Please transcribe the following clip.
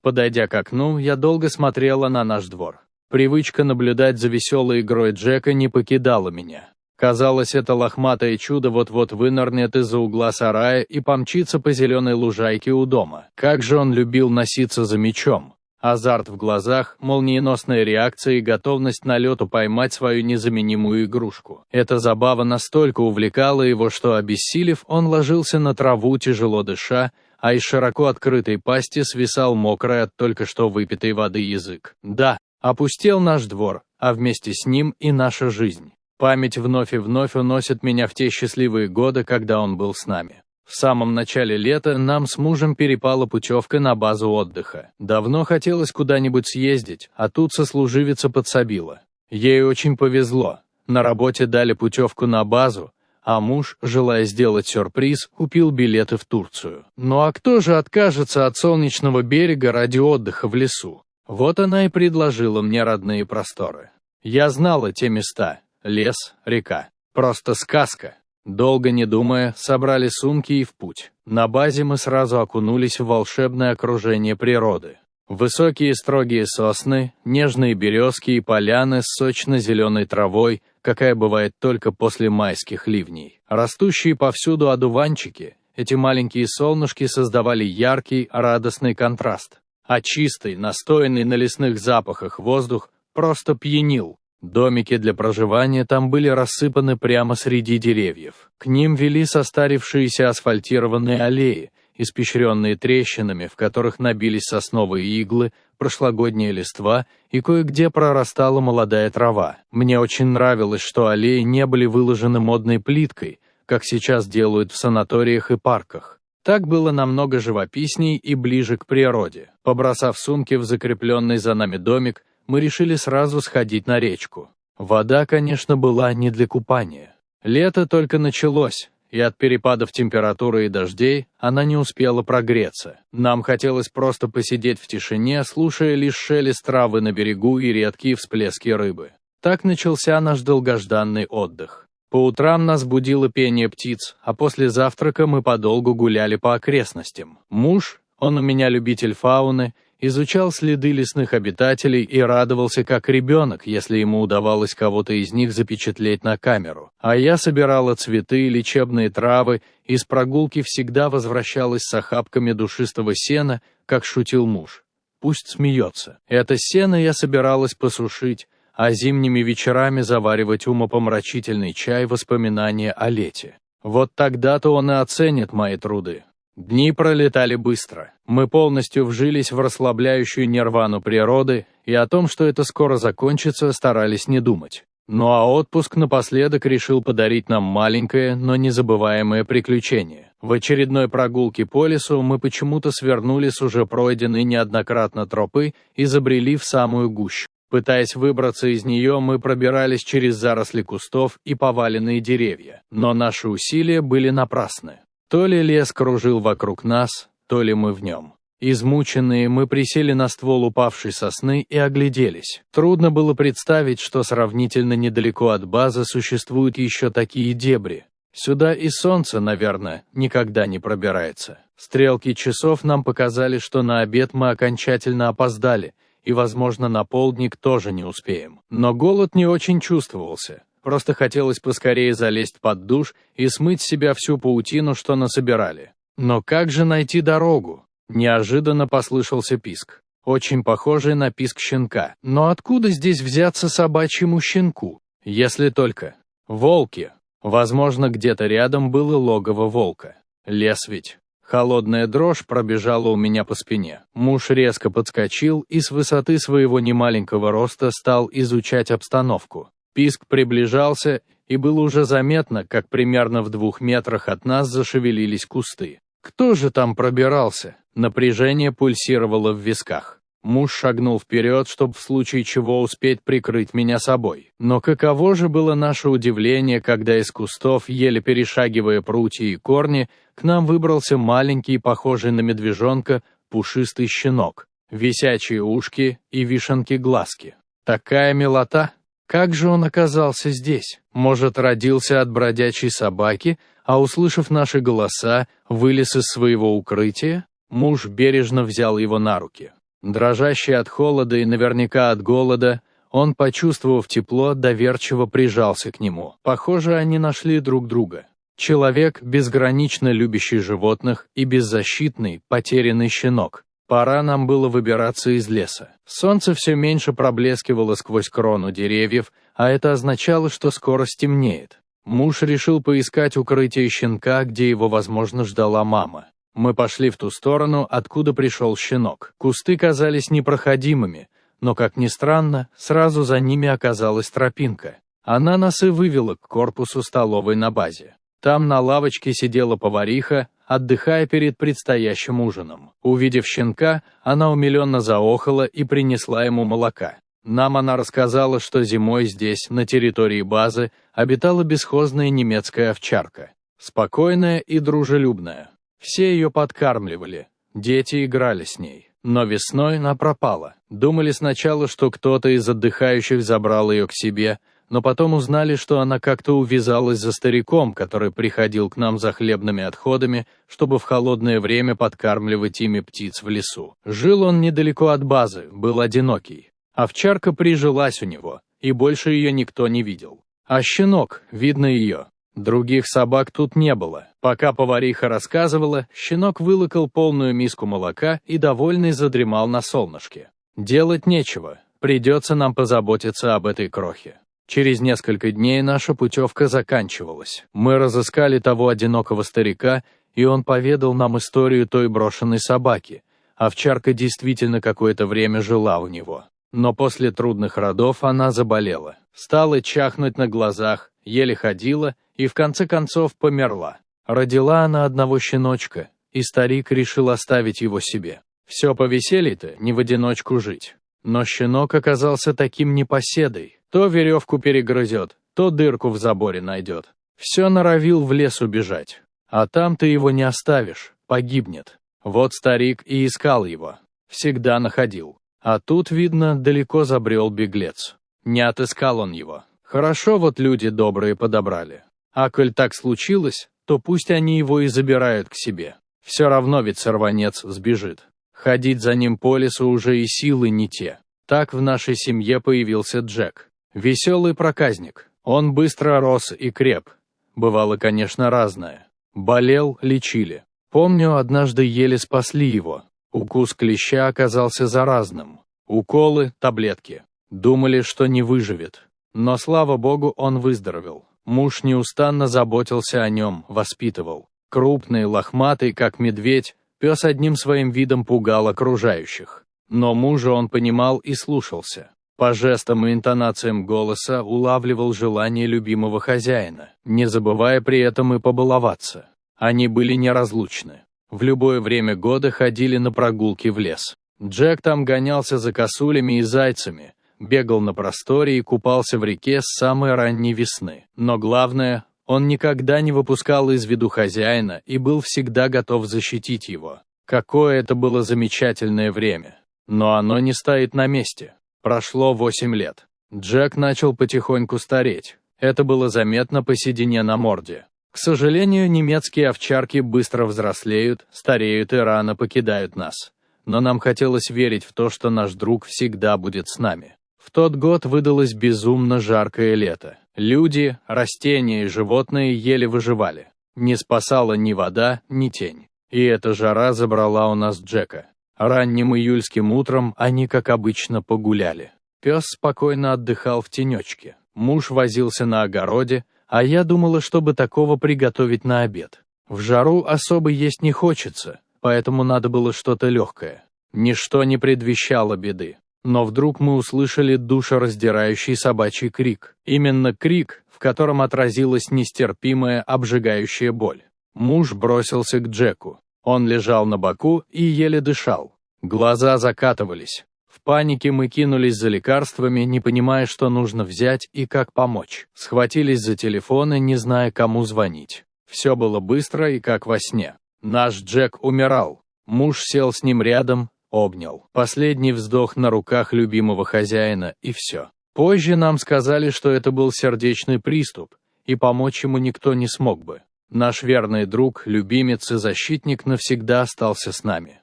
Подойдя к окну, я долго смотрела на наш двор. Привычка наблюдать за веселой игрой Джека не покидала меня. Казалось, это лохматое чудо вот-вот вынырнет из-за угла сарая и помчится по зеленой лужайке у дома. Как же он любил носиться за мячом. Азарт в глазах, молниеносная реакция и готовность на лету поймать свою незаменимую игрушку. Эта забава настолько увлекала его, что, обессилев, он ложился на траву, тяжело дыша, а из широко открытой пасти свисал мокрый от только что выпитой воды язык. Да, опустел наш двор, а вместе с ним и наша жизнь. Память вновь и вновь уносит меня в те счастливые годы, когда он был с нами. В самом начале лета нам с мужем перепала путевка на базу отдыха. Давно хотелось куда-нибудь съездить, а тут сослуживица подсобила. Ей очень повезло. На работе дали путевку на базу, а муж, желая сделать сюрприз, купил билеты в Турцию. Ну а кто же откажется от солнечного берега ради отдыха в лесу? Вот она и предложила мне родные просторы. Я знала те места. Лес, река. Просто сказка. Долго не думая, собрали сумки и в путь. На базе мы сразу окунулись в волшебное окружение природы. Высокие строгие сосны, нежные березки и поляны с сочно-зеленой травой, какая бывает только после майских ливней. Растущие повсюду одуванчики, эти маленькие солнышки создавали яркий, радостный контраст. А чистый, настоянный на лесных запахах воздух просто пьянил. Домики для проживания там были рассыпаны прямо среди деревьев. К ним вели состарившиеся асфальтированные аллеи, испещренные трещинами, в которых набились сосновые иглы, прошлогодняя листва и кое-где прорастала молодая трава. Мне очень нравилось, что аллеи не были выложены модной плиткой, как сейчас делают в санаториях и парках. Так было намного живописней и ближе к природе. Побросав сумки в закрепленный за нами домик, мы решили сразу сходить на речку. Вода, конечно, была не для купания. Лето только началось, и от перепадов температуры и дождей она не успела прогреться. Нам хотелось просто посидеть в тишине, слушая лишь шелест травы на берегу и редкие всплески рыбы. Так начался наш долгожданный отдых. По утрам нас будило пение птиц, а после завтрака мы подолгу гуляли по окрестностям. Муж, он у меня любитель фауны, изучал следы лесных обитателей и радовался как ребенок, если ему удавалось кого-то из них запечатлеть на камеру. А я собирала цветы и лечебные травы, и с прогулки всегда возвращалась с охапками душистого сена, как шутил муж. Пусть смеется. Это сено я собиралась посушить, а зимними вечерами заваривать умопомрачительный чай воспоминания о лете. Вот тогда-то он и оценит мои труды. Дни пролетали быстро. Мы полностью вжились в расслабляющую нирвану природы, и о том, что это скоро закончится, старались не думать. Ну а отпуск напоследок решил подарить нам маленькое, но незабываемое приключение. В очередной прогулке по лесу мы почему-то свернули с уже пройденной неоднократно тропы и забрели в самую гущу. Пытаясь выбраться из нее, мы пробирались через заросли кустов и поваленные деревья. Но наши усилия были напрасны. То ли лес кружил вокруг нас, то ли мы в нем. Измученные, мы присели на ствол упавшей сосны и огляделись. Трудно было представить, что сравнительно недалеко от базы существуют еще такие дебри. Сюда и солнце, наверное, никогда не пробирается. Стрелки часов нам показали, что на обед мы окончательно опоздали, и, возможно, на полдник тоже не успеем. Но голод не очень чувствовался. Просто хотелось поскорее залезть под душ и смыть с себя всю паутину, что насобирали. Но как же найти дорогу? Неожиданно послышался писк. Очень похожий на писк щенка. Но откуда здесь взяться собачьему щенку? Если только... Волки. Возможно, где-то рядом было логово волка. Лес ведь. Холодная дрожь пробежала у меня по спине. Муж резко подскочил и с высоты своего немаленького роста стал изучать обстановку. Писк приближался, и было уже заметно, как примерно в 2 метрах от нас зашевелились кусты. Кто же там пробирался? Напряжение пульсировало в висках. Муж шагнул вперед, чтобы в случае чего успеть прикрыть меня собой. Но каково же было наше удивление, когда из кустов, еле перешагивая прутья и корни, к нам выбрался маленький, похожий на медвежонка, пушистый щенок, висячие ушки и вишенки-глазки. Такая милота! Как же он оказался здесь? Может, родился от бродячей собаки, а, услышав наши голоса, вылез из своего укрытия? Муж бережно взял его на руки. Дрожащий от холода и наверняка от голода, он, почувствовав тепло, доверчиво прижался к нему. Похоже, они нашли друг друга. Человек, безгранично любящий животных, и беззащитный, потерянный щенок. Пора нам было выбираться из леса. Солнце все меньше проблескивало сквозь крону деревьев, а это означало, что скоро стемнеет. Муж решил поискать укрытие щенка, где его, возможно, ждала мама. Мы пошли в ту сторону, откуда пришел щенок. Кусты казались непроходимыми, но, как ни странно, сразу за ними оказалась тропинка. Она нас и вывела к корпусу столовой на базе. Там на лавочке сидела повариха, отдыхая перед предстоящим ужином. Увидев щенка, она умиленно заохала и принесла ему молока. Нам она рассказала, что зимой здесь, на территории базы, обитала бесхозная немецкая овчарка. Спокойная и дружелюбная. Все ее подкармливали, дети играли с ней. Но весной она пропала. Думали сначала, что кто-то из отдыхающих забрал ее к себе, но потом узнали, что она как-то увязалась за стариком, который приходил к нам за хлебными отходами, чтобы в холодное время подкармливать ими птиц в лесу. Жил он недалеко от базы, был одинокий. Овчарка прижилась у него, и больше ее никто не видел. А щенок, видно ее. Других собак тут не было. Пока повариха рассказывала, щенок вылокал полную миску молока и, довольный, задремал на солнышке. Делать нечего, придется нам позаботиться об этой крохе. Через несколько дней наша путевка заканчивалась. Мы разыскали того одинокого старика, и он поведал нам историю той брошенной собаки. Овчарка действительно какое-то время жила у него. Но после трудных родов она заболела. Стала чахнуть на глазах, еле ходила и в конце концов померла. Родила она одного щеночка, и старик решил оставить его себе. Все по веселье-то, не в одиночку жить. Но щенок оказался таким непоседой. То веревку перегрызет, то дырку в заборе найдет. Все норовил в лес убежать. А там ты его не оставишь, погибнет. Вот старик и искал его. Всегда находил. А тут, видно, далеко забрел беглец. Не отыскал он его. Хорошо вот люди добрые подобрали. А коль так случилось, то пусть они его и забирают к себе. Все равно ведь сорванец сбежит. Ходить за ним по лесу уже и силы не те. Так в нашей семье появился Джек. Веселый проказник. Он быстро рос и креп. Бывало, конечно, разное. Болел, лечили. Помню, однажды еле спасли его. Укус клеща оказался заразным. Уколы, таблетки. Думали, что не выживет. Но, слава богу, он выздоровел. Муж неустанно заботился о нем, воспитывал. Крупный, лохматый, как медведь, пес одним своим видом пугал окружающих. Но мужа он понимал и слушался. По жестам и интонациям голоса улавливал желание любимого хозяина, не забывая при этом и побаловаться. Они были неразлучны. В любое время года ходили на прогулки в лес. Джек там гонялся за косулями и зайцами, бегал на просторе и купался в реке с самой ранней весны. Но главное, он никогда не выпускал из виду хозяина и был всегда готов защитить его. Какое это было замечательное время. Но оно не стоит на месте. Прошло 8 лет. Джек начал потихоньку стареть. Это было заметно по седине на морде. К сожалению, немецкие овчарки быстро взрослеют, стареют и рано покидают нас. Но нам хотелось верить в то, что наш друг всегда будет с нами. В тот год выдалось безумно жаркое лето. Люди, растения и животные еле выживали. Не спасала ни вода, ни тень. И эта жара забрала у нас Джека. Ранним июльским утром они, как обычно, погуляли. Пес спокойно отдыхал в тенечке. Муж возился на огороде, а я думала, чтобы такого приготовить на обед. В жару особо есть не хочется, поэтому надо было что-то легкое. Ничто не предвещало беды. Но вдруг мы услышали душераздирающий собачий крик. Именно крик, в котором отразилась нестерпимая, обжигающая боль. Муж бросился к Джеку. Он лежал на боку и еле дышал. Глаза закатывались. В панике мы кинулись за лекарствами, не понимая, что нужно взять и как помочь. Схватились за телефоны, не зная, кому звонить. Все было быстро и как во сне. Наш Джек умирал. Муж сел с ним рядом, обнял. Последний вздох на руках любимого хозяина, и все. Позже нам сказали, что это был сердечный приступ, и помочь ему никто не смог бы. Наш верный друг, любимец и защитник навсегда остался с нами.